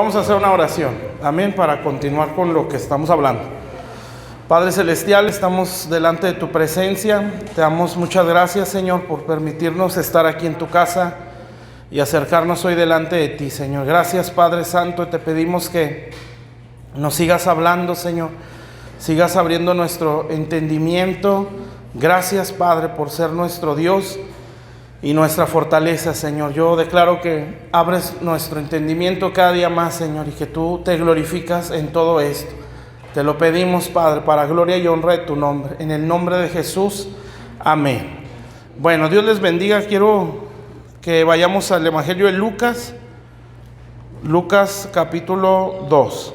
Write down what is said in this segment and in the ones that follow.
Vamos a hacer una oración, amén, para continuar con lo que estamos hablando. Padre Celestial, estamos delante de tu presencia. Te damos muchas gracias, Señor, por permitirnos estar aquí en tu casa y acercarnos hoy delante de ti, Señor. Gracias, Padre Santo, y te pedimos que nos sigas hablando, Señor. Sigas abriendo nuestro entendimiento. Gracias, Padre, por ser nuestro Dios y nuestra fortaleza, Señor. Yo declaro que abres nuestro entendimiento cada día más, Señor, y que tú te glorificas en todo esto. Te lo pedimos, Padre, para gloria y honra de tu nombre. En el nombre de Jesús, amén. Bueno, Dios les bendiga. Quiero que vayamos al Evangelio de Lucas. Lucas capítulo 2.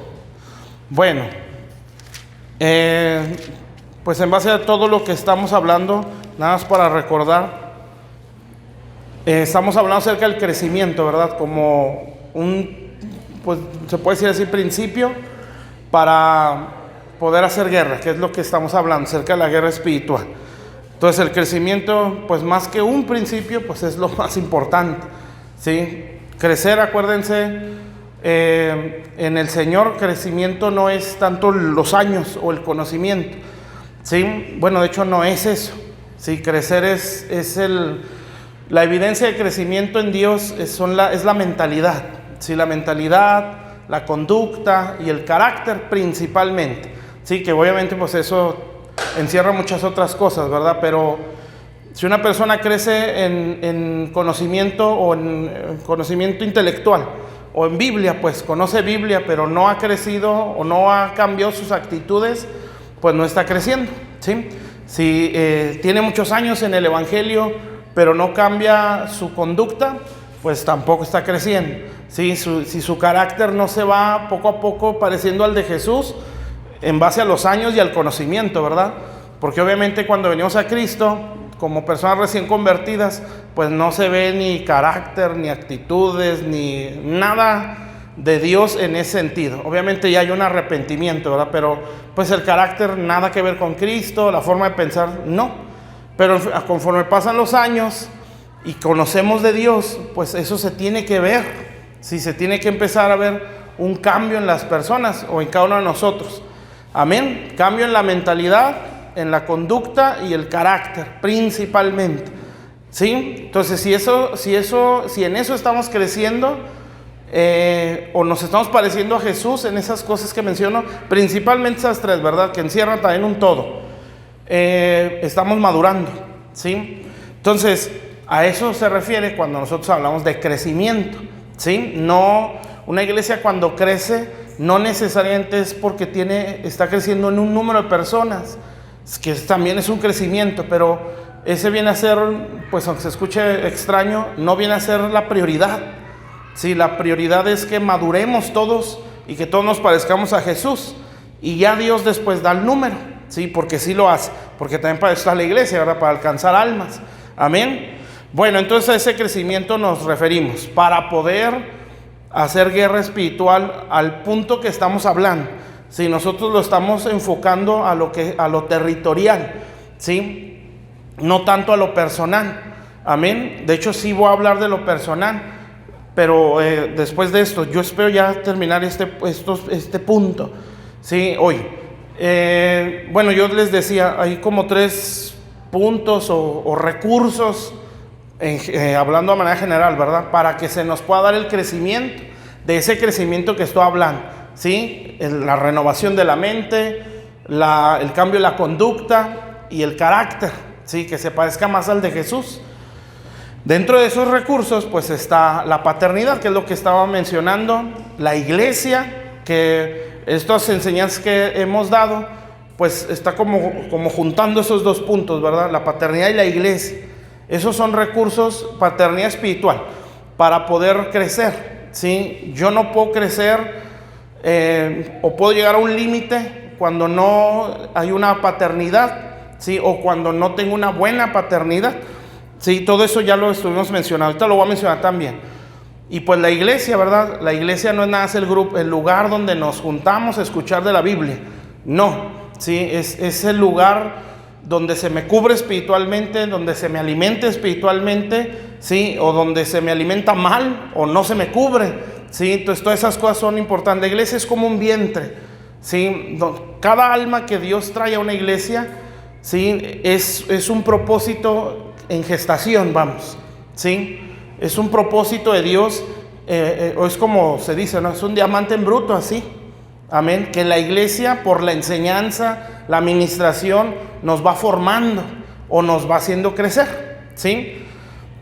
Bueno, pues en base a todo lo que estamos hablando, nada más para recordar, estamos hablando acerca del crecimiento, ¿verdad? Como pues se puede decir así, principio para poder hacer guerra, que es lo que estamos hablando, acerca de la guerra espiritual. Entonces el crecimiento, pues más que un principio, pues es lo más importante, ¿sí? Crecer, acuérdense, en el Señor, crecimiento no es tanto los años o el conocimiento, ¿sí? Bueno, de hecho no es eso, ¿sí? Crecer es la evidencia de crecimiento en Dios es la mentalidad, ¿sí? La mentalidad, la conducta y el carácter principalmente, ¿sí? Que obviamente pues eso encierra muchas otras cosas, ¿verdad? Pero si una persona crece en conocimiento o en conocimiento intelectual o en Biblia, pues conoce Biblia, pero no ha crecido o no ha cambiado sus actitudes, pues no está creciendo, ¿sí? Si tiene muchos años en el Evangelio, pero no cambia su conducta, pues tampoco está creciendo, ¿sí? Si su carácter no se va poco a poco pareciendo al de Jesús, en base a los años y al conocimiento, ¿verdad? Porque obviamente cuando venimos a Cristo, como personas recién convertidas, pues no se ve ni carácter, ni actitudes, ni nada de Dios en ese sentido. Obviamente ya hay un arrepentimiento, ¿verdad? Pero pues el carácter nada que ver con Cristo, la forma de pensar, no. Pero conforme pasan los años y conocemos de Dios, pues eso se tiene que ver, ¿sí? Se tiene que empezar a ver un cambio en las personas o en cada uno de nosotros. Amén. Cambio en la mentalidad, en la conducta y el carácter principalmente, ¿sí? Entonces si en eso estamos creciendo, o nos estamos pareciendo a Jesús en esas cosas que menciono, principalmente esas tres, ¿verdad? Que encierran también un todo. Estamos madurando, ¿sí? Entonces a eso se refiere cuando nosotros hablamos de crecimiento, ¿sí? No, una iglesia cuando crece no necesariamente es porque está creciendo en un número de personas, que también es un crecimiento, pero ese viene a ser, pues aunque se escuche extraño, no viene a ser la prioridad, ¿sí? La prioridad es que maduremos todos y que todos nos parezcamos a Jesús, y ya Dios después da el número, sí, porque sí lo hace, porque también para eso está la iglesia, ¿verdad? Para alcanzar almas, amén. Bueno, entonces a ese crecimiento nos referimos, para poder hacer guerra espiritual al punto que estamos hablando. Si nosotros lo estamos enfocando a lo territorial, ¿sí? No tanto a lo personal, amén. De hecho sí voy a hablar de lo personal, pero después de esto, yo espero ya terminar este punto, ¿sí? Hoy. Bueno, yo les decía, hay como 3 puntos o recursos, hablando de manera general, ¿verdad? Para que se nos pueda dar el crecimiento, de ese crecimiento que estoy hablando, ¿sí? La renovación de la mente, el cambio de la conducta y el carácter, ¿sí? Que se parezca más al de Jesús. Dentro de esos recursos, pues está la paternidad, que es lo que estaba mencionando, la iglesia, que estas enseñanzas que hemos dado, pues está como juntando esos 2 puntos, ¿verdad? La paternidad y la iglesia. Esos son recursos, paternidad espiritual, para poder crecer, ¿sí? Yo no puedo crecer o puedo llegar a un límite cuando no hay una paternidad, ¿sí? O cuando no tengo una buena paternidad, ¿sí? Todo eso ya lo estuvimos mencionando, ahorita lo voy a mencionar también. Y pues la iglesia, ¿verdad? La iglesia no es nada, es el lugar donde nos juntamos a escuchar de la Biblia. No, ¿sí? Es el lugar donde se me cubre espiritualmente, donde se me alimenta espiritualmente, ¿sí? O donde se me alimenta mal o no se me cubre, ¿sí? Entonces todas esas cosas son importantes. La iglesia es como un vientre, ¿sí? Cada alma que Dios trae a una iglesia, ¿sí? Es un propósito en gestación, vamos, ¿sí? Es un propósito de Dios, o es como se dice, ¿no? Es un diamante en bruto, así. Amén. Que la iglesia, por la enseñanza, la administración, nos va formando o nos va haciendo crecer, ¿sí?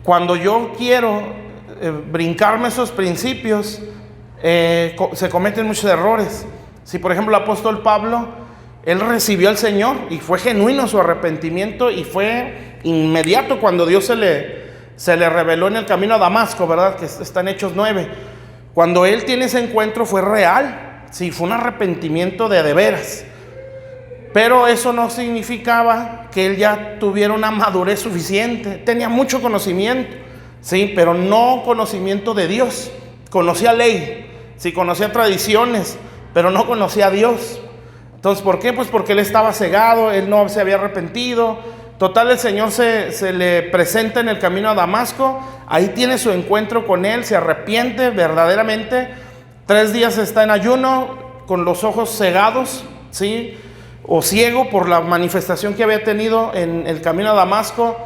Cuando yo quiero brincarme esos principios, se cometen muchos errores. Si por ejemplo el apóstol Pablo, él recibió al Señor y fue genuino su arrepentimiento y fue inmediato cuando Dios se le reveló en el camino a Damasco, ¿verdad? Que está en Hechos 9. Cuando él tiene ese encuentro fue real, sí, fue un arrepentimiento de veras. Pero eso no significaba que él ya tuviera una madurez suficiente. Tenía mucho conocimiento, sí, pero no conocimiento de Dios. Conocía ley, sí, conocía tradiciones, pero no conocía a Dios. Entonces, ¿por qué? Pues porque él estaba cegado, él no se había arrepentido. Total, el Señor se le presenta en el camino a Damasco. Ahí tiene su encuentro con él, se arrepiente verdaderamente. 3 días está en ayuno, con los ojos cegados, ¿sí? O ciego por la manifestación que había tenido en el camino a Damasco.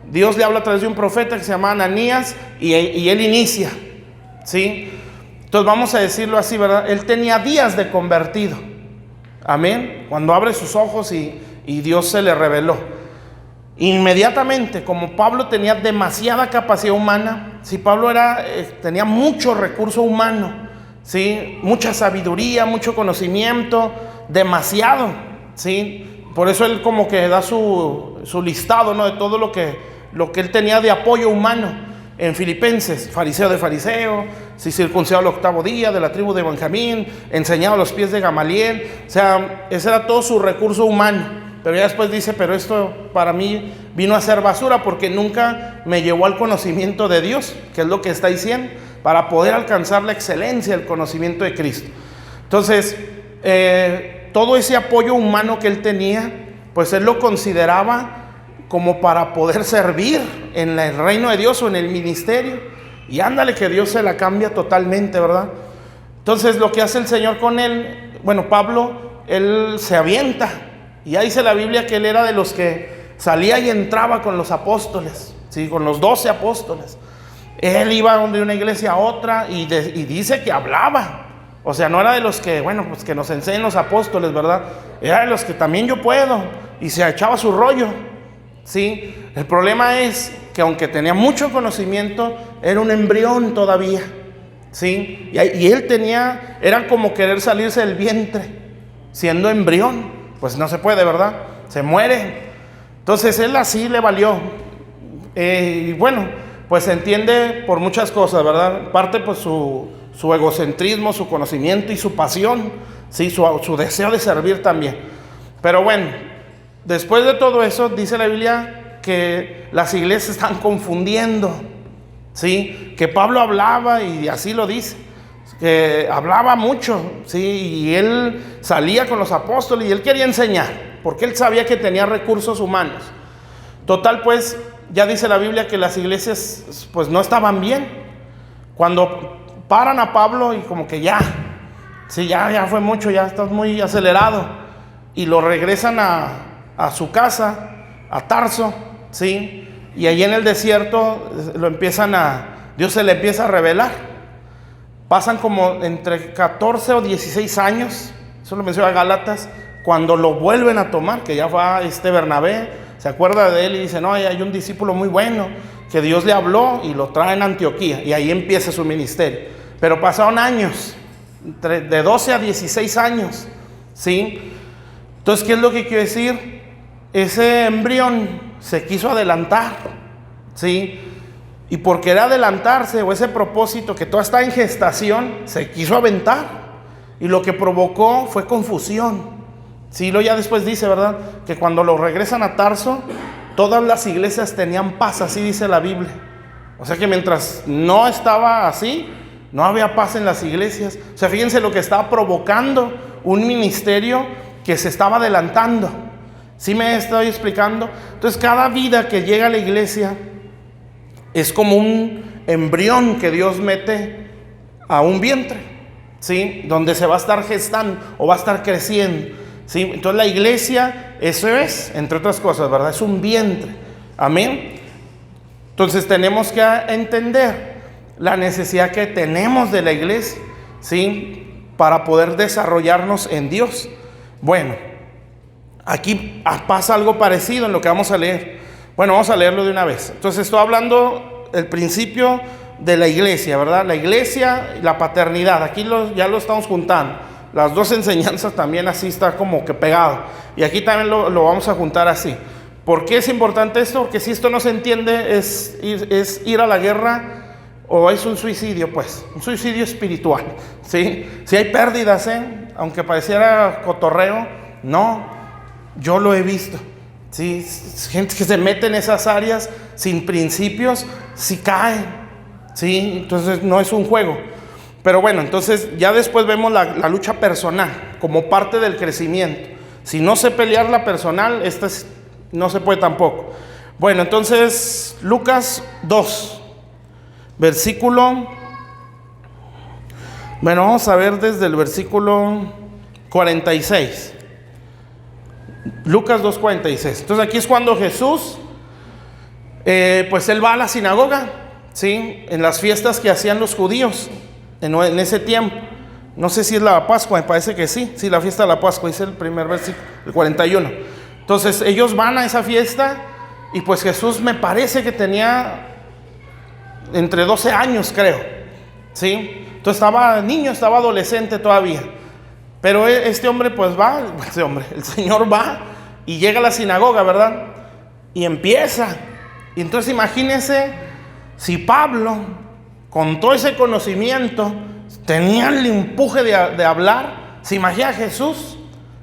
Dios le habla a través de un profeta que se llama Ananías y él inicia, ¿sí? Entonces vamos a decirlo así, ¿verdad? Él tenía días de convertido, amén, cuando abre sus ojos y Dios se le reveló. Inmediatamente, como Pablo tenía demasiada capacidad humana, si Pablo tenía mucho recurso humano, ¿sí? Mucha sabiduría, mucho conocimiento, demasiado, ¿sí? Por eso él como que da su listado, ¿no? De todo lo que él tenía de apoyo humano. En Filipenses, fariseo de fariseo, sí, circuncidado al 8º día, de la tribu de Benjamín, enseñado a los pies de Gamaliel. O sea, ese era todo su recurso humano. Pero ya después dice, pero esto para mí vino a ser basura porque nunca me llevó al conocimiento de Dios, que es lo que está diciendo, para poder alcanzar la excelencia del conocimiento de Cristo. Entonces, todo ese apoyo humano que él tenía, pues él lo consideraba como para poder servir en el reino de Dios o en el ministerio. Y ándale que Dios se la cambia totalmente, ¿verdad? Entonces lo que hace el Señor con él, bueno, Pablo, él se avienta. Y ahí dice la Biblia que él era de los que salía y entraba con los apóstoles, ¿sí? Con los 12 apóstoles. Él iba de una iglesia a otra y dice que hablaba. O sea, no era de los que, bueno, pues que nos enseñan los apóstoles, ¿verdad? Era de los que también yo puedo. Y se echaba su rollo, ¿sí? El problema es que aunque tenía mucho conocimiento, era un embrión todavía, ¿sí? Y él era como querer salirse del vientre, siendo embrión. Pues no se puede, ¿verdad? Se muere. Entonces él así le valió. Y bueno, pues se entiende por muchas cosas, ¿verdad? Parte pues su egocentrismo, su conocimiento y su pasión, ¿sí? Su deseo de servir también. Pero bueno, después de todo eso, dice la Biblia que las iglesias están confundiendo, ¿sí? Que Pablo hablaba y así lo dice, que hablaba mucho, ¿sí? Y él salía con los apóstoles y él quería enseñar, porque él sabía que tenía recursos humanos. Total, pues, ya dice la Biblia que las iglesias, pues, no estaban bien. Cuando paran a Pablo y como que ya fue mucho, ya estás muy acelerado, y lo regresan a su casa, a Tarso, ¿sí? Y allí en el desierto Dios se le empieza a revelar. Pasan como entre 14 o 16 años, eso lo menciona Gálatas, cuando lo vuelven a tomar, que ya va Bernabé, se acuerda de él y dice, no, hay un discípulo muy bueno, que Dios le habló y lo trae en Antioquía, y ahí empieza su ministerio. Pero pasaron años, de 12 a 16 años, ¿sí? Entonces, ¿qué es lo que quiero decir? Ese embrión se quiso adelantar, ¿sí? Y por querer adelantarse, o ese propósito que todo está en gestación, se quiso aventar. Y lo que provocó fue confusión. Sí, ya después dice, ¿verdad? Que cuando lo regresan a Tarso, todas las iglesias tenían paz, así dice la Biblia. O sea que mientras no estaba así, no había paz en las iglesias. O sea, fíjense lo que estaba provocando un ministerio que se estaba adelantando. ¿Sí me estoy explicando? Entonces, cada vida que llega a la iglesia es como un embrión que Dios mete a un vientre, ¿sí? Donde se va a estar gestando o va a estar creciendo, ¿sí? Entonces la iglesia, eso es, entre otras cosas, ¿verdad? Es un vientre. Amén. Entonces tenemos que entender la necesidad que tenemos de la iglesia, ¿sí? Para poder desarrollarnos en Dios. Bueno, aquí pasa algo parecido en lo que vamos a leer. Bueno, vamos a leerlo de una vez. Entonces estoy hablando el principio de la iglesia, ¿verdad? La iglesia y la paternidad. Aquí ya lo estamos juntando. Las dos enseñanzas también así está como que pegado. Y aquí también lo vamos a juntar así. ¿Por qué es importante esto? Porque si esto no se entiende, es ir a la guerra o es un suicidio, pues, un suicidio espiritual, ¿sí? Si hay pérdidas, aunque pareciera cotorreo, no, yo lo he visto, ¿sí? Gente que se mete en esas áreas sin principios, si cae, ¿sí? Entonces no es un juego. Pero bueno, entonces ya después vemos la lucha personal como parte del crecimiento. Si no sé pelear la personal, no se puede tampoco. Bueno, entonces Lucas 2, versículo, bueno, vamos a ver desde el versículo 46. Lucas 2:46. Entonces aquí es cuando Jesús, pues él va a la sinagoga, ¿sí? En las fiestas que hacían los judíos en ese tiempo. No sé si es la Pascua, me parece que sí, la fiesta de la Pascua, dice el primer versículo, el 41. Entonces ellos van a esa fiesta y pues Jesús me parece que tenía entre 12 años, creo, ¿sí? Entonces estaba niño, estaba adolescente todavía. Pero este hombre pues va, el Señor va y llega a la sinagoga, ¿verdad? Y empieza. Y entonces imagínense si Pablo, con todo ese conocimiento, tenía el empuje de hablar. ¿Se imagina a Jesús?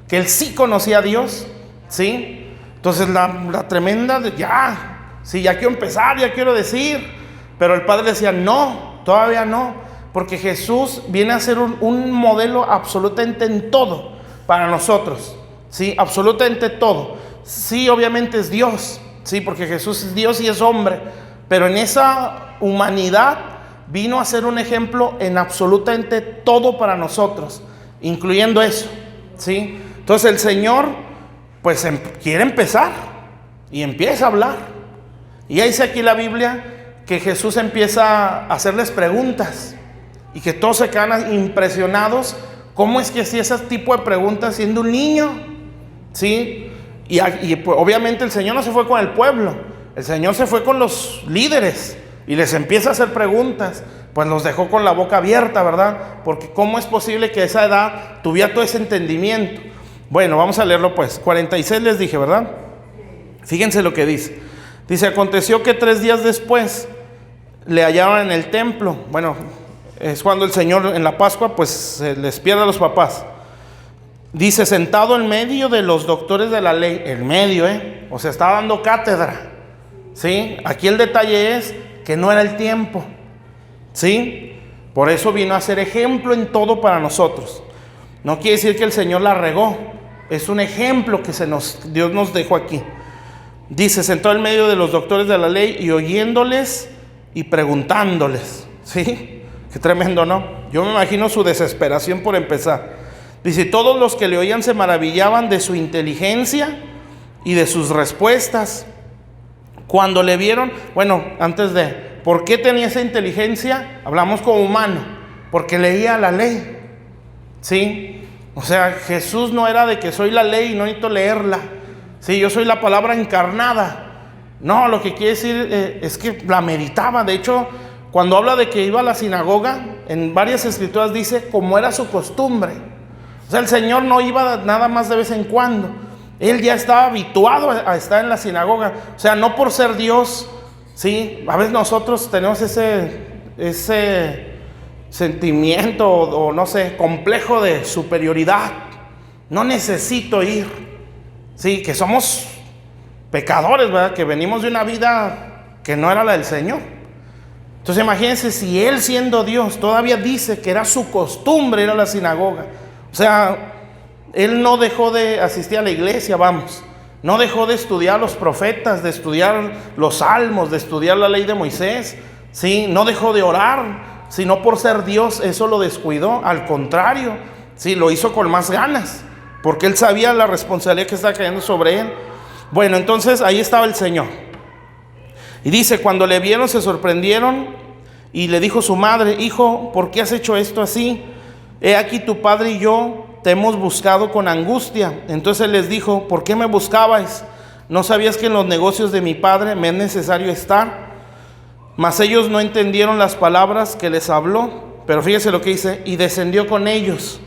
Que él sí conocía a Dios, ¿sí? Entonces la tremenda, ya quiero empezar, ya quiero decir. Pero el Padre decía, no, todavía no. Porque Jesús viene a ser un modelo absolutamente en todo para nosotros, ¿sí? Absolutamente todo. Sí, obviamente es Dios, ¿sí? Porque Jesús es Dios y es hombre. Pero en esa humanidad vino a ser un ejemplo en absolutamente todo para nosotros, incluyendo eso, ¿sí? Entonces el Señor, pues quiere empezar y empieza a hablar. Y ahí dice aquí la Biblia que Jesús empieza a hacerles preguntas y que todos se quedan impresionados. ¿Cómo es que hacía ese tipo de preguntas siendo un niño? ¿Sí? Y pues, obviamente el Señor no se fue con el pueblo, el Señor se fue con los líderes y les empieza a hacer preguntas. Pues los dejó con la boca abierta, ¿verdad? Porque ¿cómo es posible que a esa edad tuviera todo ese entendimiento? Bueno, vamos a leerlo pues. 46 les dije, ¿verdad? Fíjense lo que dice. Dice, aconteció que 3 días después le hallaron en el templo. Bueno, es cuando el Señor en la Pascua pues se les pierde a los papás. Dice, sentado en medio de los doctores de la ley. En medio, o sea, estaba dando cátedra, ¿sí? Aquí el detalle es que no era el tiempo, ¿sí? Por eso vino a ser ejemplo en todo para nosotros. No quiere decir que el Señor la regó. Es un ejemplo que Dios nos dejó aquí. Dice, sentado en medio de los doctores de la ley y oyéndoles y preguntándoles, ¿sí? Qué tremendo, ¿no? Yo me imagino su desesperación por empezar. Dice, todos los que le oían se maravillaban de su inteligencia y de sus respuestas. Cuando le vieron, bueno, ¿por qué tenía esa inteligencia? Hablamos como humano, porque leía la ley, ¿sí? O sea, Jesús no era de que soy la ley y no necesito leerla. Sí, yo soy la palabra encarnada. No, lo que quiere decir es que la meditaba. De hecho, cuando habla de que iba a la sinagoga, en varias escrituras dice como era su costumbre. O sea, el Señor no iba nada más de vez en cuando. Él ya estaba habituado a estar en la sinagoga. O sea, no por ser Dios, ¿sí? A veces nosotros tenemos ese sentimiento o no sé, complejo de superioridad. No necesito ir. Sí, que somos pecadores, ¿verdad? Que venimos de una vida que no era la del Señor. Entonces imagínense si Él siendo Dios todavía dice que era su costumbre ir a la sinagoga. O sea, Él no dejó de asistir a la iglesia, vamos. No dejó de estudiar los profetas, de estudiar los salmos, de estudiar la ley de Moisés. ¿Sí? No dejó de orar. sino por ser Dios, eso lo descuidó. Al contrario, sí, lo hizo con más ganas, porque él sabía la responsabilidad que estaba cayendo sobre él. Bueno, entonces ahí estaba el Señor. Y dice, cuando le vieron se sorprendieron y le dijo su madre: hijo, ¿por qué has hecho esto así? He aquí tu padre y yo te hemos buscado con angustia. Entonces él les dijo: ¿por qué me buscabais? ¿No sabías que en los negocios de mi padre me es necesario estar? Mas ellos no entendieron las palabras que les habló. Pero fíjese lo que dice: y descendió con ellos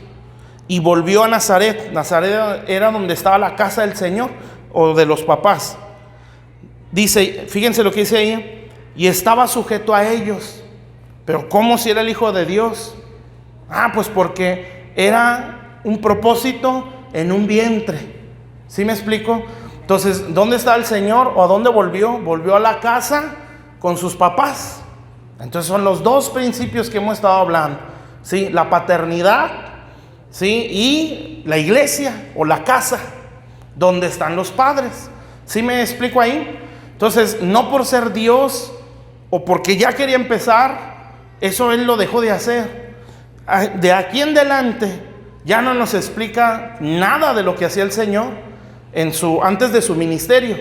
y volvió a Nazaret. Nazaret era donde estaba la casa del Señor, o de los papás. Dice, fíjense lo que dice ahí: y estaba sujeto a ellos. Pero ¿cómo si era el Hijo de Dios? Pues porque era un propósito en un vientre. ¿Sí me explico? Entonces, ¿dónde está el Señor? ¿O a dónde volvió? Volvió a la casa con sus papás. Entonces son los dos principios que hemos estado hablando, ¿sí? La paternidad, ¿sí? Y la iglesia o la casa donde están los padres. ¿Sí me explico ahí? Entonces, no por ser Dios o porque ya quería empezar, eso él lo dejó de hacer. De aquí en adelante ya no nos explica nada de lo que hacía el Señor antes de su ministerio.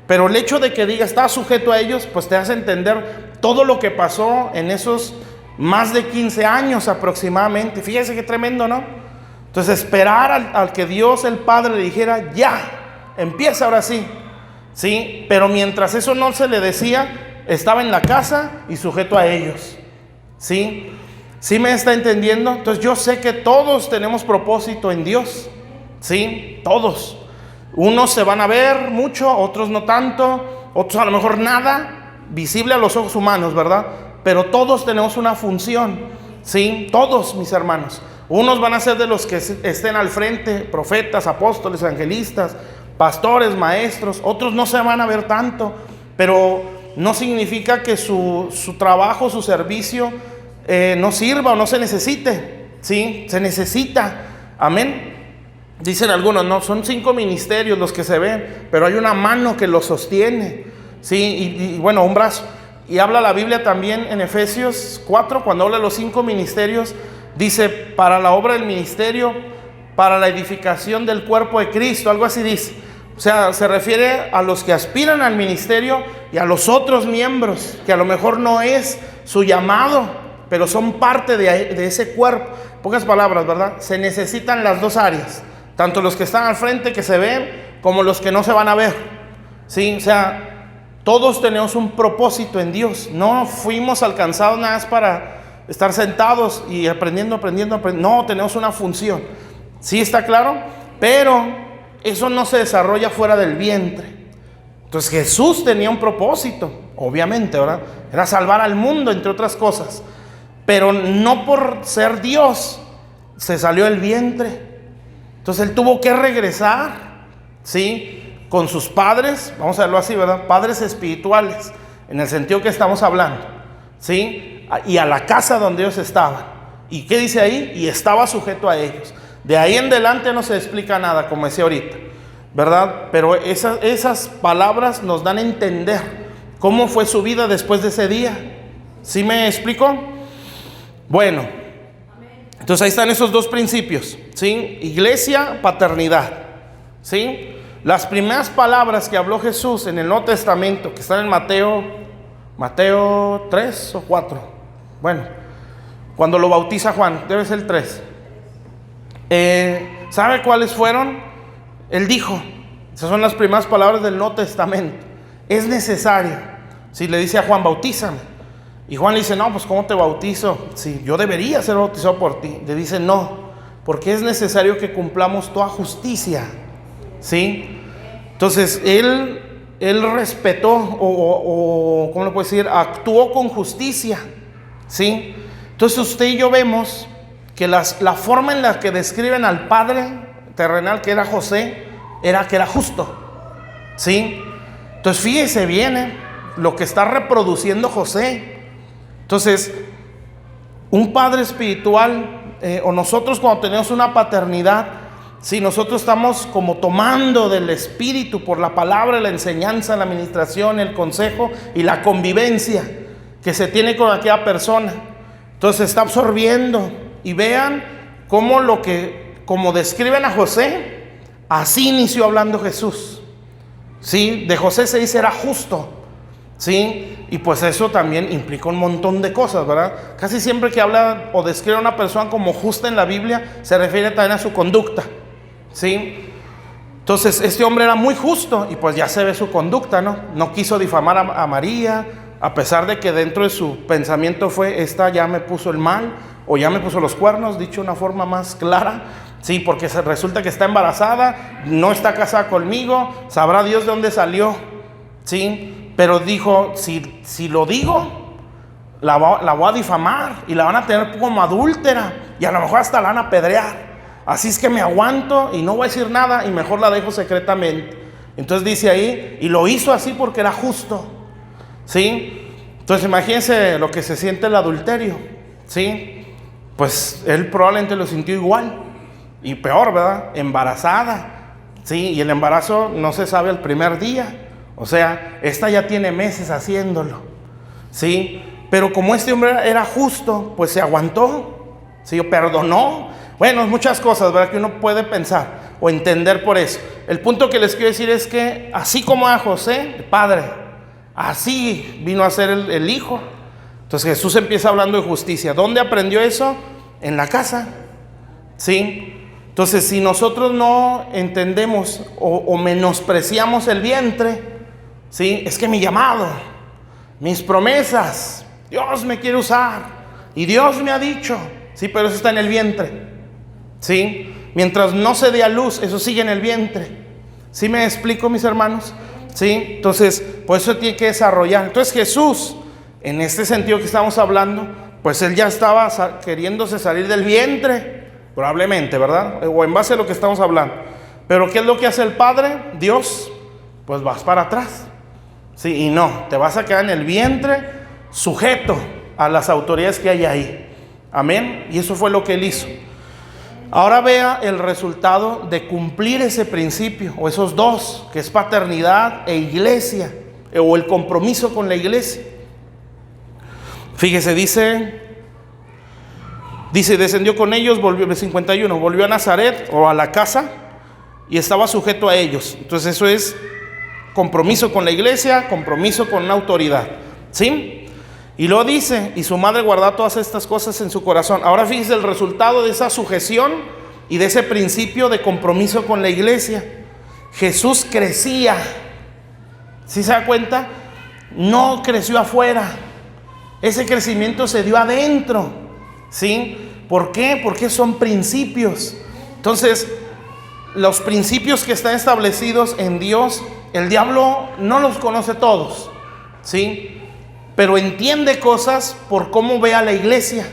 Pero el hecho de que diga está sujeto a ellos, pues te hace entender todo lo que pasó en esos más de 15 años aproximadamente. Fíjese qué tremendo, ¿no? Entonces esperar al que Dios el Padre le dijera: ya, empieza ahora sí. Sí, pero mientras eso no se le decía, estaba en la casa y sujeto a ellos. ¿Sí? ¿Sí me está entendiendo? Entonces yo sé que todos tenemos propósito en Dios. ¿Sí? Todos. Unos se van a ver mucho, otros no tanto, otros a lo mejor nada, visible a los ojos humanos, ¿verdad? Pero todos tenemos una función. ¿Sí? Todos, mis hermanos. Unos van a ser de los que estén al frente, profetas, apóstoles, evangelistas, pastores, maestros. Otros no se van a ver tanto, pero no significa que su trabajo, su servicio no sirva o no se necesite. ¿Sí? Se necesita. Amén. Dicen algunos, no, son 5 ministerios los que se ven, pero hay una mano que los sostiene. ¿Sí? Y bueno, un brazo. Y habla la Biblia también en Efesios 4, cuando habla de los 5 ministerios, dice: para la obra del ministerio, para la edificación del cuerpo de Cristo, algo así dice. O sea, se refiere a los que aspiran al ministerio y a los otros miembros, que a lo mejor no es su llamado, pero son parte de ese cuerpo. Pocas palabras, ¿verdad? Se necesitan las dos áreas, tanto los que están al frente, que se ven, como los que no se van a ver. ¿Sí? O sea, todos tenemos un propósito en Dios. No fuimos alcanzados nada más para estar sentados y aprendiendo. No, tenemos una función. ¿Sí está claro? Pero eso no se desarrolla fuera del vientre. Entonces Jesús tenía un propósito, obviamente, ¿verdad? Era salvar al mundo, entre otras cosas. Pero no por ser Dios se salió del vientre. Entonces él tuvo que regresar, ¿sí? Con sus padres, vamos a verlo así, ¿verdad? Padres espirituales, en el sentido que estamos hablando, ¿sí? Y a la casa donde ellos estaban. ¿Y qué dice ahí? Y estaba sujeto a ellos. De ahí en adelante no se explica nada, como decía ahorita, ¿verdad? Pero esas palabras nos dan a entender cómo fue su vida después de ese día. ¿Sí me explico? Bueno, entonces ahí están esos dos principios, ¿sí? Iglesia, paternidad, ¿sí? Las primeras palabras que habló Jesús en el Nuevo Testamento, que están en Mateo 3 o 4, bueno, cuando lo bautiza Juan, debe ser el 3. ¿Sabe cuáles fueron? Él dijo, esas son las primeras palabras del Nuevo Testamento: es necesario. Si le dice a Juan: bautízame. Y Juan le dice: no, pues ¿cómo te bautizo? Si yo debería ser bautizado por ti. Le dice: no, porque es necesario que cumplamos toda justicia. ¿Sí? Entonces él respetó o ¿cómo le puedo decir? Actuó con justicia. ¿Sí? Entonces usted y yo vemos que la forma en la que describen al padre terrenal, que era José, era que era justo. ¿Sí? Entonces fíjese bien lo que está reproduciendo José. Entonces, un padre espiritual, o nosotros cuando tenemos una paternidad, si nosotros estamos como tomando del Espíritu por la palabra, la enseñanza, la administración, el consejo y la convivencia que se tiene con aquella persona. Entonces está absorbiendo. Y vean cómo como describen a José, así inició hablando Jesús. ¿Sí? De José se dice era justo. ¿Sí? Y pues eso también implica un montón de cosas, ¿verdad? Casi siempre que habla o describe a una persona como justa en la Biblia, se refiere también a su conducta. ¿Sí? Entonces este hombre era muy justo y pues ya se ve su conducta, ¿no? No quiso difamar a María, a pesar de que dentro de su pensamiento fue, esta ya me puso el mal, o ya me puso los cuernos, dicho de una forma más clara. Sí, porque resulta que está embarazada, no está casada conmigo, sabrá Dios de dónde salió. Sí, pero dijo, si lo digo, la voy a difamar y la van a tener como adúltera y a lo mejor hasta la van a apedrear. Así es que me aguanto y no voy a decir nada y mejor la dejo secretamente. Entonces dice ahí, y lo hizo así porque era justo. ¿Sí? Entonces imagínense lo que se siente el adulterio. ¿Sí? Pues él probablemente lo sintió igual. Y peor, ¿verdad? Embarazada. ¿Sí? Y el embarazo no se sabe el primer día. O sea, esta ya tiene meses haciéndolo. ¿Sí? Pero como este hombre era justo, pues se aguantó. ¿Sí? O perdonó. Bueno, muchas cosas, ¿verdad? Que uno puede pensar o entender por eso. El punto que les quiero decir es que así como a José, el padre, así vino a ser el hijo. Entonces Jesús empieza hablando de justicia. ¿Dónde aprendió eso? En la casa. ¿Sí? Entonces si nosotros no entendemos o menospreciamos el vientre, ¿sí? Es que mi llamado, mis promesas, Dios me quiere usar y Dios me ha dicho, sí, pero eso está en el vientre. ¿Sí? Mientras no se dé a luz, eso sigue en el vientre. ¿Sí me explico, mis hermanos? ¿Sí? Entonces, por eso tiene que desarrollar. Entonces Jesús, en este sentido que estamos hablando, pues él ya estaba queriéndose salir del vientre, probablemente, ¿verdad? O en base a lo que estamos hablando. Pero ¿qué es lo que hace el Padre? Dios, pues vas para atrás. Sí, y no, te vas a quedar en el vientre sujeto a las autoridades que hay ahí. Amén. Y eso fue lo que él hizo. Ahora vea el resultado de cumplir ese principio, o esos dos, que es paternidad e iglesia, o el compromiso con la iglesia. Fíjese, dice, descendió con ellos, volvió, 51, volvió a Nazaret, o a la casa, y estaba sujeto a ellos. Entonces eso es compromiso con la iglesia, compromiso con una autoridad, ¿sí? Y luego dice, y su madre guardaba todas estas cosas en su corazón. Ahora fíjese el resultado de esa sujeción y de ese principio de compromiso con la iglesia. Jesús crecía. ¿Sí se da cuenta? No creció afuera. Ese crecimiento se dio adentro. ¿Sí? ¿Por qué? Porque son principios. Entonces, los principios que están establecidos en Dios, el diablo no los conoce todos. ¿Sí? Pero entiende cosas por cómo ve a la iglesia.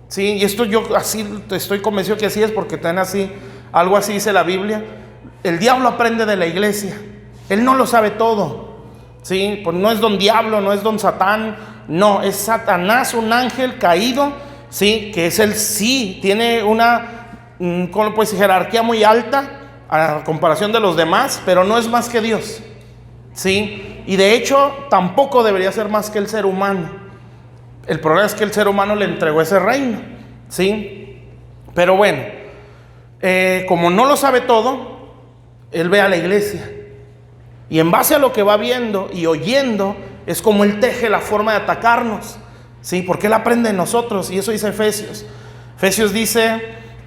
¿Sí? Y esto yo así estoy convencido que así es, porque tan así, algo así dice la Biblia. El diablo aprende de la iglesia. Él no lo sabe todo. ¿Sí? Pues no es don diablo, no es don Satán. No, es Satanás, un ángel caído. ¿Sí? Que es él, sí, tiene una, ¿cómo puedes decir? Jerarquía muy alta a comparación de los demás, pero no es más que Dios. ¿Sí? Y de hecho tampoco debería ser más que el ser humano. El problema es que el ser humano le entregó ese reino. ¿Sí? Pero bueno, como no lo sabe todo, él ve a la iglesia. Y en base a lo que va viendo y oyendo, es como él teje la forma de atacarnos. ¿Sí? Porque él aprende en nosotros. Y eso dice Efesios. Efesios dice,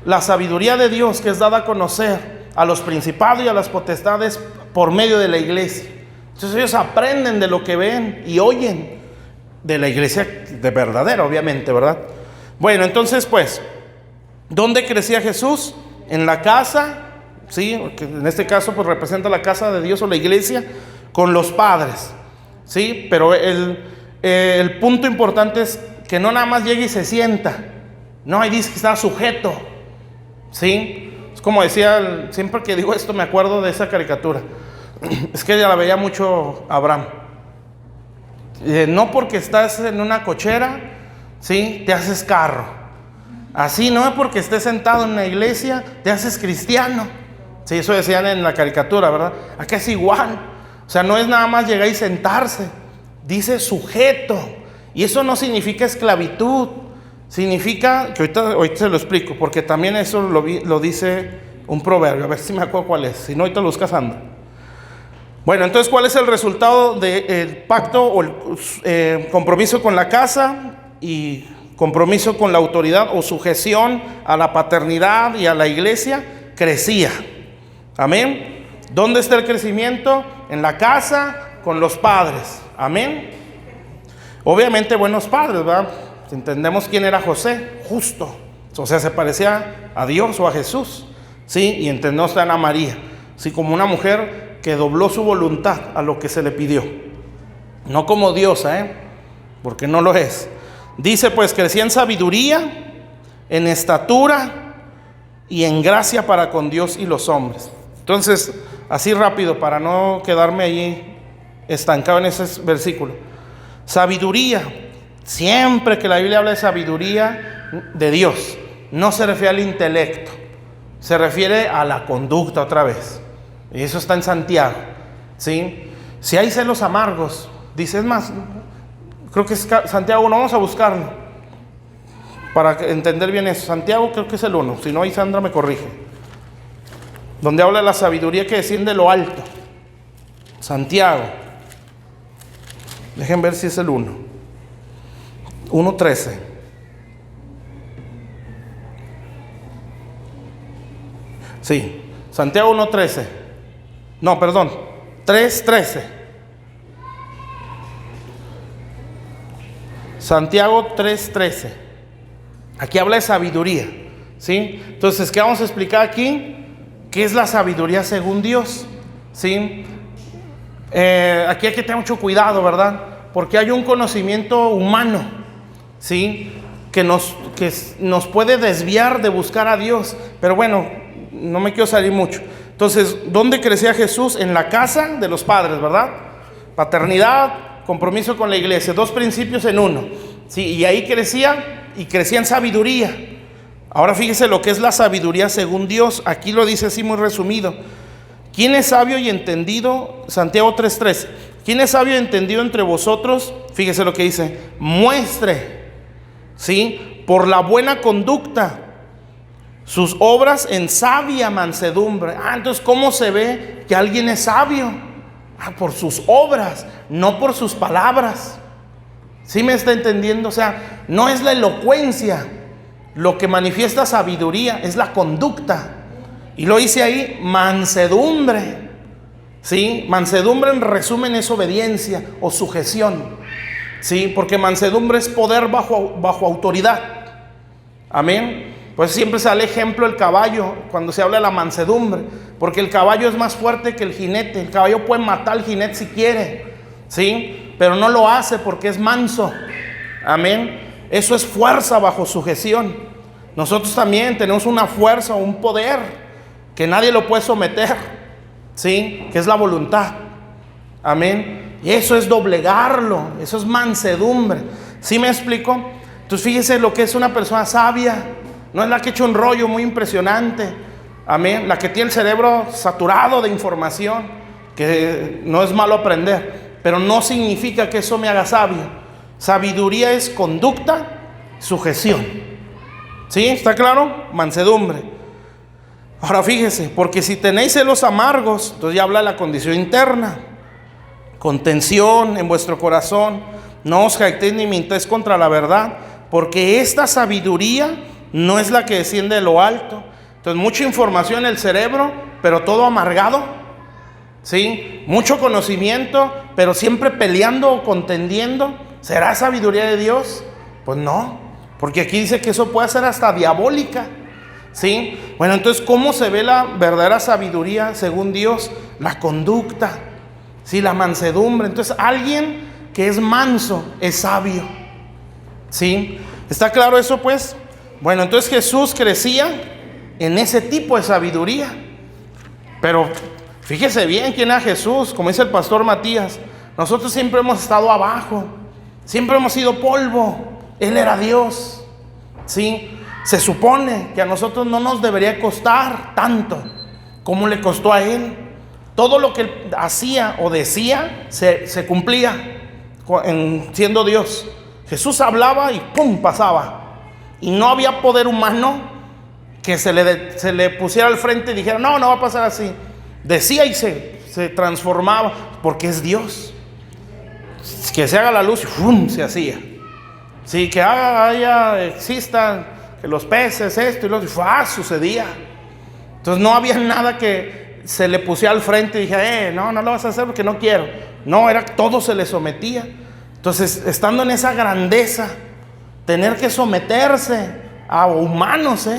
la sabiduría de Dios que es dada a conocer a los principados y a las potestades por medio de la iglesia. Entonces ellos aprenden de lo que ven y oyen de la iglesia de verdadera, obviamente, ¿verdad? Bueno, entonces pues, ¿dónde crecía Jesús? En la casa, ¿sí? Porque en este caso pues representa la casa de Dios o la iglesia, con los padres, ¿sí? Pero el punto importante es que no nada más llegue y se sienta. No, ahí dice que está sujeto, ¿sí? Es como decía, siempre que digo esto me acuerdo de esa caricatura. Es que ya la veía mucho Abraham. No porque estás en una cochera, ¿sí? Te haces carro. Así no es porque estés sentado en una iglesia, te haces cristiano. Sí, eso decían en la caricatura, ¿verdad? Acá es igual. O sea, no es nada más llegar y sentarse. Dice sujeto. Y eso no significa esclavitud. Significa, que ahorita se lo explico, porque también eso lo dice un proverbio, a ver si me acuerdo cuál es, si no ahorita lo buscas anda. Bueno, entonces, ¿cuál es el resultado del pacto o el compromiso con la casa y compromiso con la autoridad o sujeción a la paternidad y a la iglesia? Crecía. Amén. ¿Dónde está el crecimiento? En la casa, con los padres. Amén. Obviamente buenos padres, ¿verdad? Entendemos quién era José, justo. O sea, se parecía a Dios o a Jesús. Sí, y entendemos a Ana María. Sí, como una mujer que dobló su voluntad a lo que se le pidió. No como diosa, porque no lo es. Dice pues, crecía en sabiduría, en estatura y en gracia para con Dios y los hombres. Entonces, así rápido, para no quedarme ahí estancado en ese versículo. Sabiduría, siempre que la Biblia habla de sabiduría de Dios, no se refiere al intelecto, se refiere a la conducta otra vez. Y eso está en Santiago, ¿sí? Si hay celos amargos, dice, es más, creo que es Santiago 1, vamos a buscarlo para entender bien eso. Santiago creo que es el 1, si no ahí Sandra me corrige. Donde habla de la sabiduría que desciende de lo alto. Santiago. Dejen ver si es el 1. 1:13. Sí, Santiago 1:13. No, perdón, 3:13. Santiago 3:13. Aquí habla de sabiduría, ¿sí? Entonces, ¿qué vamos a explicar aquí? ¿Qué es la sabiduría según Dios? ¿Sí? Aquí hay que tener mucho cuidado, ¿verdad? Porque hay un conocimiento humano, ¿sí? Que nos puede desviar de buscar a Dios. Pero bueno, no me quiero salir mucho. Entonces, ¿dónde crecía Jesús? En la casa de los padres, ¿verdad? Paternidad, compromiso con la iglesia, dos principios en uno. Sí, y ahí crecía, y crecía en sabiduría. Ahora fíjese lo que es la sabiduría según Dios. Aquí lo dice así muy resumido. ¿Quién es sabio y entendido? Santiago 3:13. ¿Quién es sabio y entendido entre vosotros? Fíjese lo que dice. Muestre, ¿sí?, por la buena conducta sus obras en sabia mansedumbre. Entonces, ¿cómo se ve que alguien es sabio? Por sus obras, no por sus palabras. ¿Sí me está entendiendo? O sea, no es la elocuencia lo que manifiesta sabiduría, es la conducta. Y lo dice ahí, mansedumbre. ¿Sí? Mansedumbre en resumen es obediencia o sujeción. ¿Sí? Porque mansedumbre es poder bajo autoridad. Amén. Pues siempre sale ejemplo el caballo cuando se habla de la mansedumbre, porque el caballo es más fuerte que el jinete. El caballo puede matar al jinete si quiere, ¿sí? Pero no lo hace porque es manso. Amén. Eso es fuerza bajo sujeción. Nosotros también tenemos una fuerza, un poder que nadie lo puede someter, ¿sí? Que es la voluntad. Amén. Y eso es doblegarlo, eso es mansedumbre. ¿Sí me explico? Entonces fíjese lo que es una persona sabia. No es la que echa un rollo muy impresionante. Amén. La que tiene el cerebro saturado de información, que no es malo aprender, pero no significa que eso me haga sabio. Sabiduría es conducta, sujeción. ¿Sí? ¿Está claro? Mansedumbre. Ahora fíjese, porque si tenéis celos amargos, entonces ya habla de la condición interna. Contención en vuestro corazón, no os jactéis ni mintáis contra la verdad, porque esta sabiduría no es la que desciende de lo alto. Entonces, mucha información en el cerebro, pero todo amargado. ¿Sí? Mucho conocimiento, pero siempre peleando o contendiendo. ¿Será sabiduría de Dios? Pues no, porque aquí dice que eso puede ser hasta diabólica. ¿Sí? Bueno, entonces, ¿cómo se ve la verdadera sabiduría según Dios? La conducta, ¿sí? La mansedumbre. Entonces, alguien que es manso es sabio. ¿Sí? ¿Está claro eso, pues? Bueno, entonces Jesús crecía en ese tipo de sabiduría. Pero fíjese bien quién era Jesús, como dice el pastor Matías. Nosotros siempre hemos estado abajo, siempre hemos sido polvo. Él era Dios, ¿sí? Se supone que a nosotros no nos debería costar tanto como le costó a Él. Todo lo que Él hacía o decía se cumplía siendo Dios. Jesús hablaba y ¡pum!, pasaba. Y no había poder humano que se le pusiera al frente y dijera, no va a pasar así. Decía y se transformaba, porque es Dios. Que se haga la luz y ¡fum!, se hacía. Sí, que existan que los peces, esto y lo otro, sucedía. Entonces no había nada que se le pusiera al frente y dije, no lo vas a hacer porque no quiero. No, todo se le sometía. Entonces, estando en esa grandeza, tener que someterse a humanos,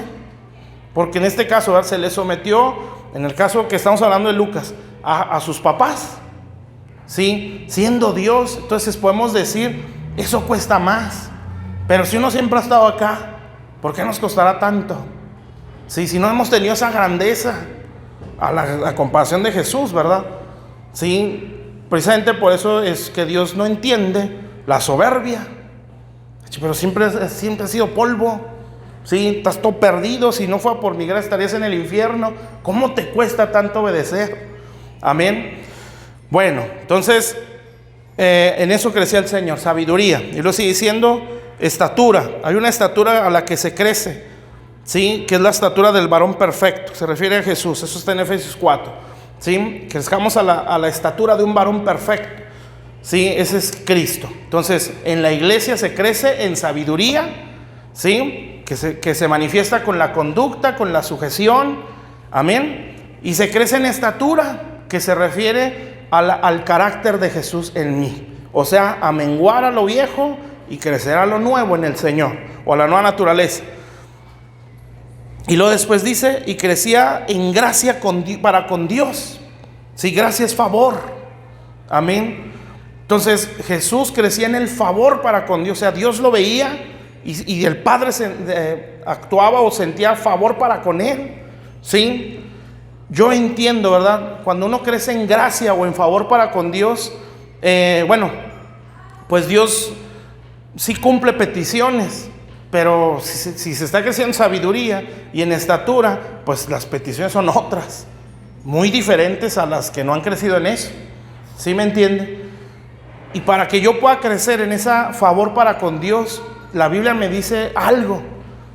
porque en este caso, ¿verdad?, se le sometió, en el caso que estamos hablando de Lucas, a sus papás, ¿sí? Siendo Dios. Entonces podemos decir, eso cuesta más. Pero si uno siempre ha estado acá, ¿por qué nos costará tanto? ¿Sí? Si no hemos tenido esa grandeza a la comparación de Jesús, ¿verdad? ¿Sí? Precisamente por eso es que Dios no entiende la soberbia. Pero siempre ha sido polvo. ¿Sí? Estás todo perdido. Si no fuera por mi gracia estarías en el infierno. ¿Cómo te cuesta tanto obedecer? Amén. Bueno, entonces en eso crecía el Señor, sabiduría. Y lo sigue diciendo, estatura. Hay una estatura a la que se crece, ¿sí? Que es la estatura del varón perfecto. Se refiere a Jesús. Eso está en Efesios 4. ¿Sí? Crezcamos a la estatura de un varón perfecto. ¿Sí? Ese es Cristo. Entonces, en la iglesia se crece en sabiduría, ¿sí? Que se manifiesta con la conducta, con la sujeción. Amén. Y se crece en estatura, que se refiere al carácter de Jesús en mí. O sea, a menguar a lo viejo y crecer a lo nuevo en el Señor, o a la nueva naturaleza. Y luego después dice, y crecía en gracia para con Dios. Sí, gracia es favor. Amén. Entonces Jesús crecía en el favor para con Dios. O sea, Dios lo veía y el Padre actuaba o sentía favor para con él. Sí. Yo entiendo, ¿verdad? Cuando uno crece en gracia o en favor para con Dios, pues Dios sí cumple peticiones. Pero si se está creciendo en sabiduría y en estatura, pues las peticiones son otras, muy diferentes a las que no han crecido en eso. ¿Sí me entiende? Y para que yo pueda crecer en ese favor para con Dios, la Biblia me dice algo,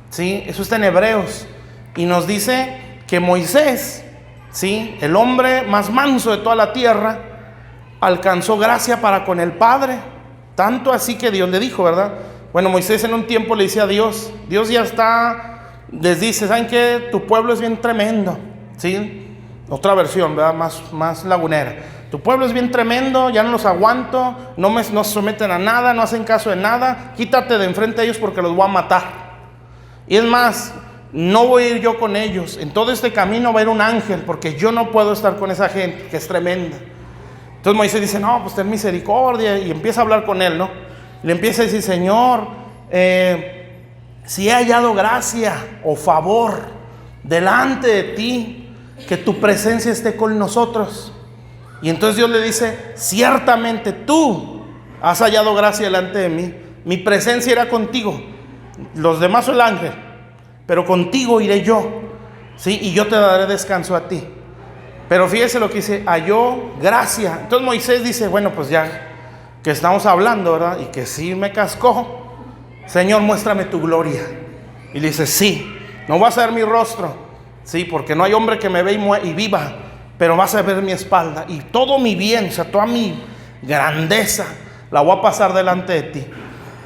¿sí? Eso está en Hebreos. Y nos dice que Moisés, ¿sí?, el hombre más manso de toda la tierra, alcanzó gracia para con el Padre. Tanto así que Dios le dijo, ¿verdad? Bueno, Moisés en un tiempo le dice a Dios, Dios ya les dice, ¿saben qué? Tu pueblo es bien tremendo, ¿sí? Otra versión, ¿verdad? Más lagunera. Tu pueblo es bien tremendo, ya no los aguanto, no se someten a nada, no hacen caso de nada, quítate de enfrente de ellos porque los voy a matar. Y es más, no voy a ir yo con ellos, en todo este camino va a ir un ángel, porque yo no puedo estar con esa gente que es tremenda. Entonces Moisés dice, no, pues ten misericordia, y empieza a hablar con él, ¿no? Le empieza a decir, Señor, si he hallado gracia o favor delante de ti, que tu presencia esté con nosotros. Y entonces Dios le dice, ciertamente tú has hallado gracia delante de mí, mi presencia irá contigo, los demás son el ángel, pero contigo iré yo, ¿sí? Y yo te daré descanso a ti. Pero fíjese lo que dice, halló gracia. Entonces Moisés dice, bueno, pues ya que estamos hablando, ¿verdad? Y que sí me cascó, Señor, muéstrame tu gloria. Y le dice, sí, no vas a ver mi rostro, sí, porque no hay hombre que me ve y viva, pero vas a ver mi espalda y todo mi bien, o sea, toda mi grandeza la voy a pasar delante de ti.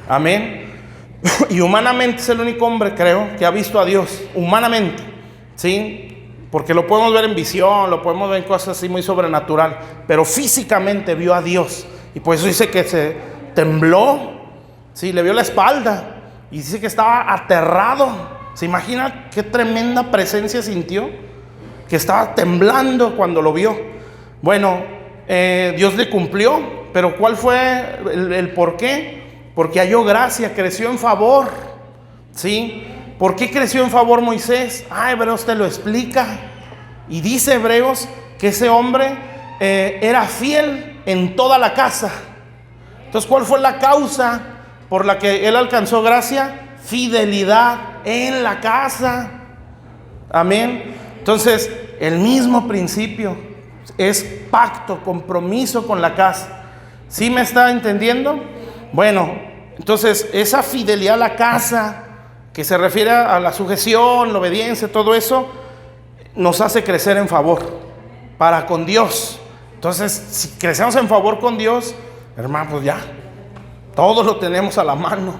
Amén. Y humanamente es el único hombre, creo, que ha visto a Dios, humanamente, sí, porque lo podemos ver en visión, lo podemos ver en cosas así muy sobrenatural, pero físicamente vio a Dios. Y por eso dice que se tembló, ¿sí? Le vio la espalda y dice que estaba aterrado. ¿Se imagina qué tremenda presencia sintió? Que estaba temblando cuando lo vio. Bueno, Dios le cumplió, pero ¿cuál fue el por qué? Porque halló gracia, creció en favor, ¿sí? ¿Por qué creció en favor Moisés? Hebreos te lo explica. Y dice Hebreos que ese hombre era fiel en toda la casa. Entonces, ¿cuál fue la causa por la que él alcanzó gracia? Fidelidad en la casa. Amén. Entonces, el mismo principio es pacto, compromiso con la casa. ¿Sí me está entendiendo? Bueno, entonces esa fidelidad a la casa que se refiere a la sujeción, la obediencia, todo eso, nos hace crecer en favor para con Dios. Entonces, si crecemos en favor con Dios, hermano, pues ya, todo lo tenemos a la mano,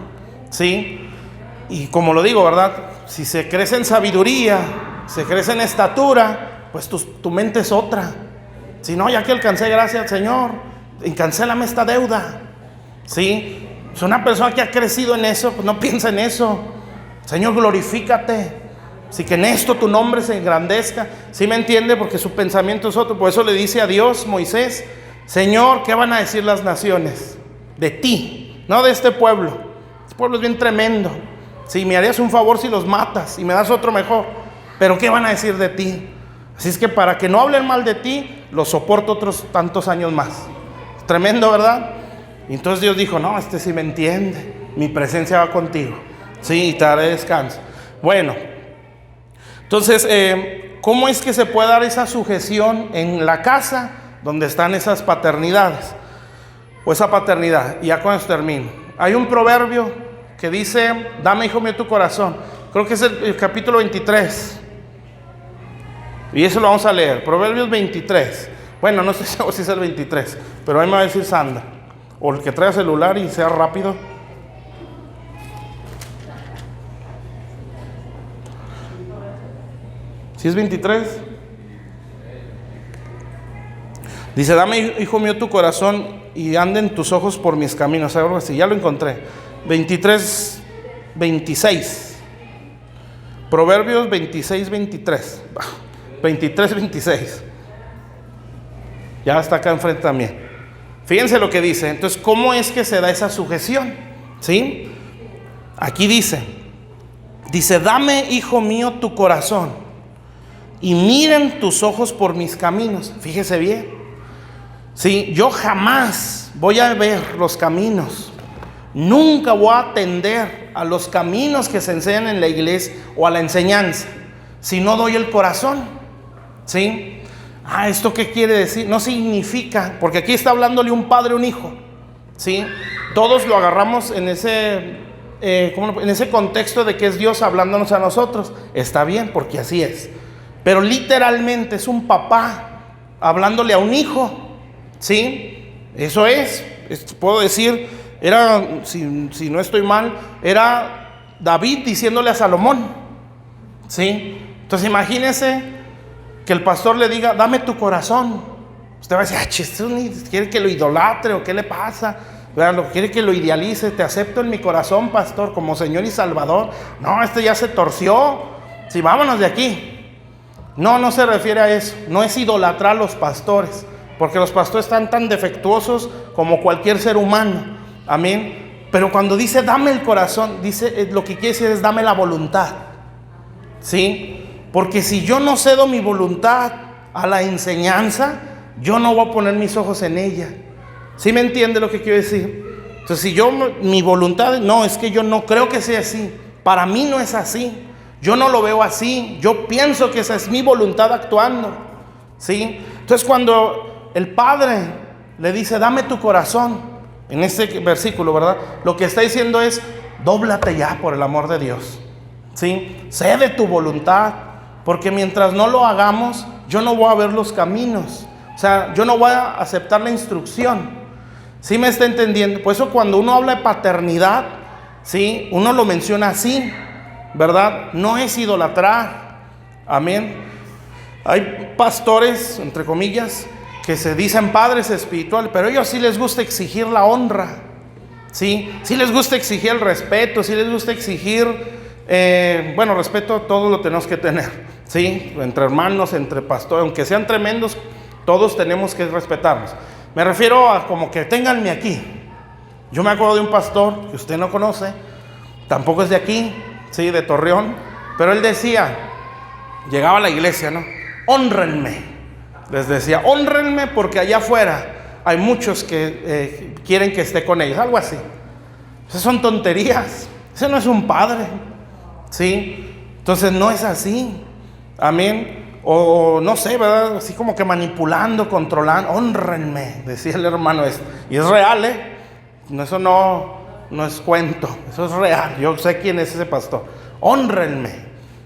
¿sí? Y como lo digo, ¿verdad? Si se crece en sabiduría, se crece en estatura, pues tu mente es otra. Si no, ya que alcancé, gracias al Señor, cancélame esta deuda, ¿sí? Si una persona que ha crecido en eso, pues no piensa en eso. Señor, glorifícate. Así que en esto tu nombre se engrandezca. ¿Sí me entiende? Porque su pensamiento es otro. Por eso le dice a Dios, Moisés: Señor, ¿qué van a decir las naciones de ti? No de este pueblo. Este pueblo es bien tremendo. Sí, me harías un favor si los matas y me das otro mejor. Pero ¿qué van a decir de ti? Así es que para que no hablen mal de ti, los soporto otros tantos años más. Tremendo, ¿verdad? Y entonces Dios dijo: no, este sí me entiende. Mi presencia va contigo. Sí, y te daré descanso. Bueno, entonces, ¿cómo es que se puede dar esa sujeción en la casa donde están esas paternidades? O esa paternidad. Y ya con eso termino. Hay un proverbio que dice: dame, hijo mío, tu corazón. Creo que es el capítulo 23. Y eso lo vamos a leer. Proverbios 23. Bueno, no sé si es el 23, pero ahí me va a decir Sandra. O el que traiga celular y sea rápido. ¿Sí es 23? Dice: dame, hijo mío, tu corazón y anden tus ojos por mis caminos. Algo así, ya lo encontré. 23, 26. Proverbios 26, 23. 23, 26. Ya está acá enfrente también. Fíjense lo que dice. Entonces, ¿cómo es que se da esa sujeción? ¿Sí? Aquí dice: dame, hijo mío, tu corazón y miren tus ojos por mis caminos. Fíjese bien. Sí, yo jamás voy a ver los caminos. Nunca voy a atender a los caminos que se enseñan en la iglesia o a la enseñanza si no doy el corazón. ¿Sí? ¿Esto qué quiere decir? No significa, porque aquí está hablándole un padre a un hijo. ¿Sí? Todos lo agarramos en ese contexto de que es Dios hablándonos a nosotros. Está bien, porque así es. Pero literalmente es un papá hablándole a un hijo. ¿Sí? Eso es. Puedo decir, si no estoy mal, era David diciéndole a Salomón. ¿Sí? Entonces imagínese que el pastor le diga: dame tu corazón. Usted va a decir: ¿quiere que lo idolatre o qué le pasa? ¿Quiere que lo idealice? Te acepto en mi corazón, pastor, como Señor y Salvador. No, ya se torció. Sí, vámonos de aquí. No se refiere a eso. No es idolatrar a los pastores, porque los pastores están tan defectuosos como cualquier ser humano. Amén. Pero cuando dice dame el corazón, dice, lo que quiere decir es dame la voluntad. ¿Sí? Porque si yo no cedo mi voluntad a la enseñanza, yo no voy a poner mis ojos en ella. ¿Sí me entiende lo que quiero decir? Entonces, si mi voluntad, no, es que yo no creo que sea así. Para mí no es así. Yo no lo veo así. Yo pienso que esa es mi voluntad actuando. ¿Sí? Entonces, cuando el Padre le dice dame tu corazón, en este versículo, ¿verdad? Lo que está diciendo es: dóblate ya, por el amor de Dios. ¿Sí? Cede tu voluntad, porque mientras no lo hagamos, yo no voy a ver los caminos. O sea, yo no voy a aceptar la instrucción. ¿Sí me está entendiendo? Por eso cuando uno habla de paternidad, ¿sí? Uno lo menciona así, ¿verdad? No es idolatrar. Amén. Hay pastores, entre comillas, que se dicen padres espirituales, pero a ellos sí les gusta exigir la honra. ¿Sí? Sí les gusta exigir el respeto, sí les gusta exigir, respeto todo lo tenemos que tener. ¿Sí? Entre hermanos, entre pastores, aunque sean tremendos, todos tenemos que respetarnos. Me refiero a como que ténganme aquí. Yo me acuerdo de un pastor que usted no conoce, tampoco es de aquí, sí, de Torreón, pero él decía, llegaba a la iglesia, ¿no? Hónrenme. Les decía, hónrenme porque allá afuera hay muchos que quieren que esté con ellos, algo así. Esas son tonterías. Ese no es un padre, ¿sí? Entonces no es así. Amén. O no sé, ¿verdad? Así como que manipulando, controlando. Hónrenme, decía el hermano este. Y es real, ¿eh? Eso no es cuento, eso es real. Yo sé quién es ese pastor. Hónrenme,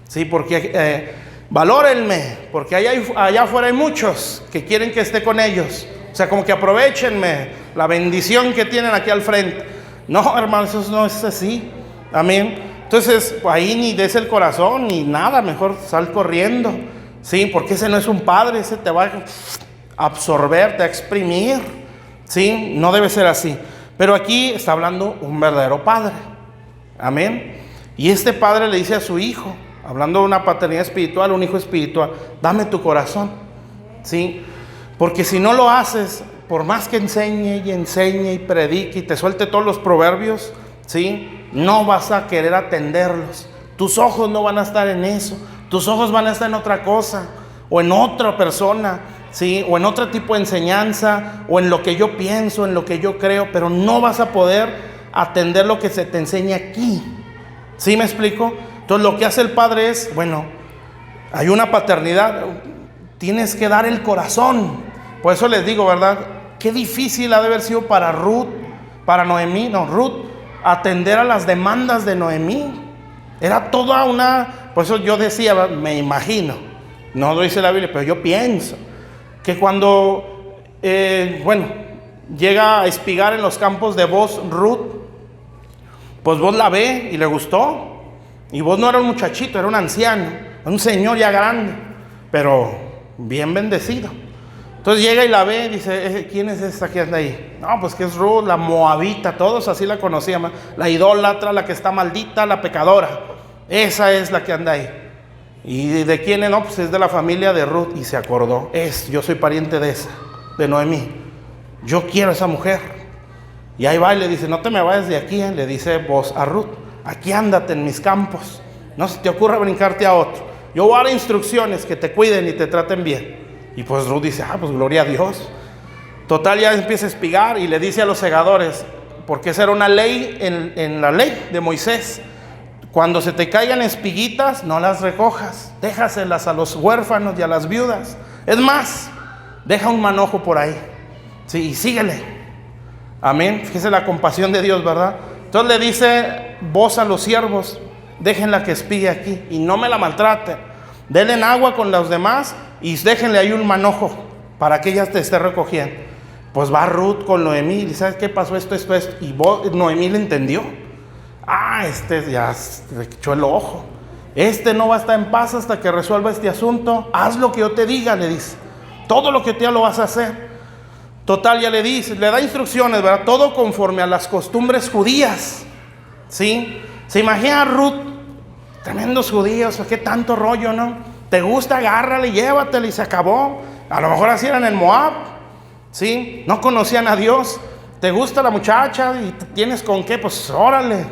¿sí? Porque valórenme, porque allá afuera hay muchos que quieren que esté con ellos. O sea, como que aprovechenme la bendición que tienen aquí al frente. No, hermanos, eso no es así. Amén. Entonces, pues ahí ni des el corazón ni nada, mejor sal corriendo. Sí, porque ese no es un padre, ese te va a absorber, te va a exprimir. Sí, no debe ser así. Pero aquí está hablando un verdadero padre. Amén. Y este padre le dice a su hijo, hablando de una paternidad espiritual, un hijo espiritual, dame tu corazón. Sí, porque si no lo haces, por más que enseñe y predique y te suelte todos los proverbios, ¿sí? No vas a querer atenderlos. Tus ojos no van a estar en eso. Tus ojos van a estar en otra cosa, o en otra persona, ¿sí? O en otro tipo de enseñanza, o en lo que yo pienso, en lo que yo creo, pero no vas a poder atender lo que se te enseña aquí. ¿Sí me explico? Entonces lo que hace el padre es, bueno, hay una paternidad, tienes que dar el corazón. Por eso les digo, ¿verdad? Qué difícil ha de haber sido para Ruth, Ruth, atender a las demandas de Noemí. Era toda una, por eso yo decía, me imagino, no lo dice la Biblia, pero yo pienso que cuando, llega a espigar en los campos de Booz Ruth, pues Booz la ve y le gustó. Y Booz no era un muchachito, era un anciano, un señor ya grande, pero bien bendecido. Entonces llega y la ve y dice, ¿quién es esta que anda ahí? No, pues que es Ruth, la moabita, todos así la conocían, la idólatra, la que está maldita, la pecadora. Esa es la que anda ahí. ¿Y de quién es? No, pues es de la familia de Ruth. Y se acordó, yo soy pariente de esa, de Noemí. Yo quiero a esa mujer. Y ahí va y le dice, no te me vayas de aquí, le dice Booz a Ruth. Aquí ándate en mis campos. No se te ocurra brincarte a otro. Yo voy a dar instrucciones que te cuiden y te traten bien. Y pues Ruth dice, pues gloria a Dios. Total, ya empieza a espigar y le dice a los segadores, porque esa era una ley en la ley de Moisés. Cuando se te caigan espiguitas, no las recojas. Déjaselas a los huérfanos y a las viudas. Es más, deja un manojo por ahí. Sí, y síguele. Amén. Fíjese la compasión de Dios, ¿verdad? Entonces le dice Booz a los siervos, déjenla que espigue aquí y no me la maltraten. Denle agua con los demás y déjenle ahí un manojo para que ella te esté recogiendo. Pues va Ruth con Noemí y dice, ¿sabes qué pasó? Esto. Y Noemí le entendió. Ya le echó el ojo. No va a estar en paz hasta que resuelva este asunto. Haz lo que yo te diga, le dice. Todo lo que te diga lo vas a hacer. Total, ya le dice, le da instrucciones, ¿verdad? Todo conforme a las costumbres judías. ¿Sí? Se imagina a Ruth, tremendos judíos, qué tanto rollo, ¿no? Te gusta, agárrale, llévatele y se acabó. A lo mejor así eran en Moab, ¿sí? No conocían a Dios. ¿Te gusta la muchacha y tienes con qué? Pues órale.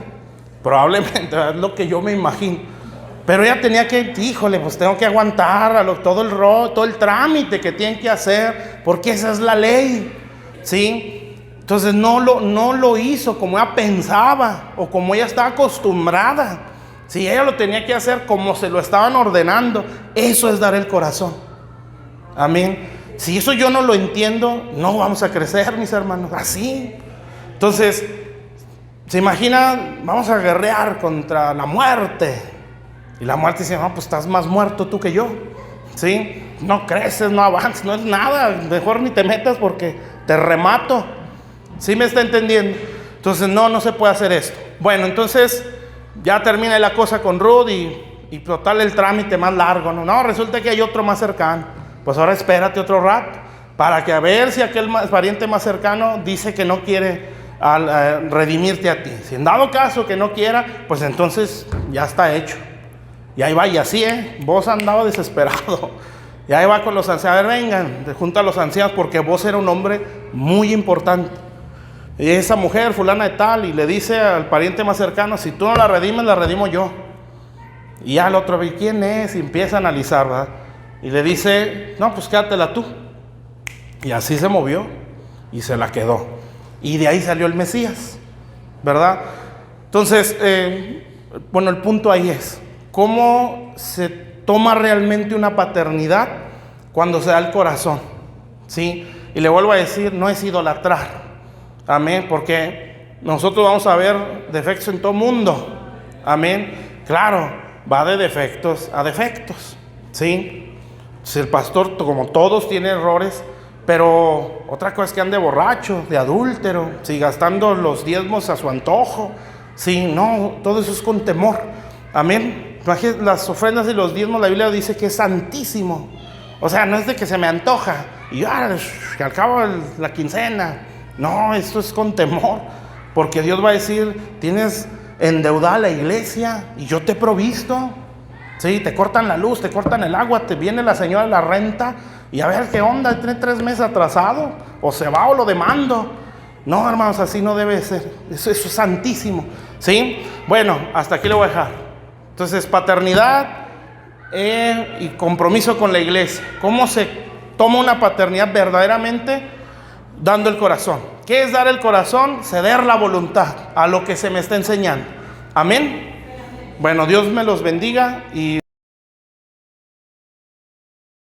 Probablemente es lo que yo me imagino. Pero ella tenía que, híjole, pues tengo que aguantar todo el trámite que tienen que hacer, porque esa es la ley, ¿sí? Entonces no lo hizo como ella pensaba o como ella estaba acostumbrada. Si ella lo tenía que hacer como se lo estaban ordenando, eso es dar el corazón. Amén. Si eso yo no lo entiendo, no vamos a crecer, mis hermanos, así. Entonces, se imagina, vamos a guerrear contra la muerte. Y la muerte dice, no, pues estás más muerto tú que yo. ¿Sí? No creces, no avanzas, no es nada. Mejor ni te metas porque te remato. ¿Sí me está entendiendo? Entonces, no se puede hacer esto. Bueno, entonces, ya termina la cosa con Ruth y total el trámite más largo. No, resulta que hay otro más cercano. Pues ahora espérate otro rato para que a ver si aquel pariente más cercano dice que no quiere redimirte a ti. Si en dado caso que no quiera, pues entonces ya está hecho. Y ahí va, y así, Booz andaba desesperado. Y ahí va con los ancianos, a ver, vengan, junto a los ancianos, porque Booz era un hombre muy importante. Y esa mujer, fulana de tal, y le dice al pariente más cercano, si tú no la redimes, la redimo yo. Y ya el otro ve, ¿quién es? Y empieza a analizar, ¿verdad? Y le dice, no, pues quédatela tú. Y así se movió y se la quedó. Y de ahí salió el Mesías, ¿verdad? Entonces, el punto ahí es, ¿cómo se toma realmente una paternidad cuando se da el corazón? ¿Sí? Y le vuelvo a decir, no es idolatrar. Amén, porque nosotros vamos a ver defectos en todo mundo. Amén. Claro, va de defectos a defectos, ¿sí? Si el pastor, como todos, tiene errores, pero otra cosa es que ande borracho, de adúltero, ¿sí? Gastando los diezmos a su antojo, ¿sí? No, todo eso es con temor. Amén. Las ofrendas y los diezmos, la Biblia dice que es santísimo. O sea, no es de que se me antoja y que al cabo la quincena. No, esto es con temor, porque Dios va a decir: tienes endeudada la iglesia y yo te he provisto. Sí, te cortan la luz, te cortan el agua, te viene la señora de la renta y a ver qué onda, tiene 3 meses atrasado, o se va o lo demando. No, hermanos, así no debe ser. Eso es santísimo, ¿sí? Bueno, hasta aquí lo voy a dejar. Entonces, paternidad y compromiso con la iglesia. ¿Cómo se toma una paternidad verdaderamente? Dando el corazón. ¿Qué es dar el corazón? Ceder la voluntad a lo que se me está enseñando. Amén. Bueno, Dios me los bendiga y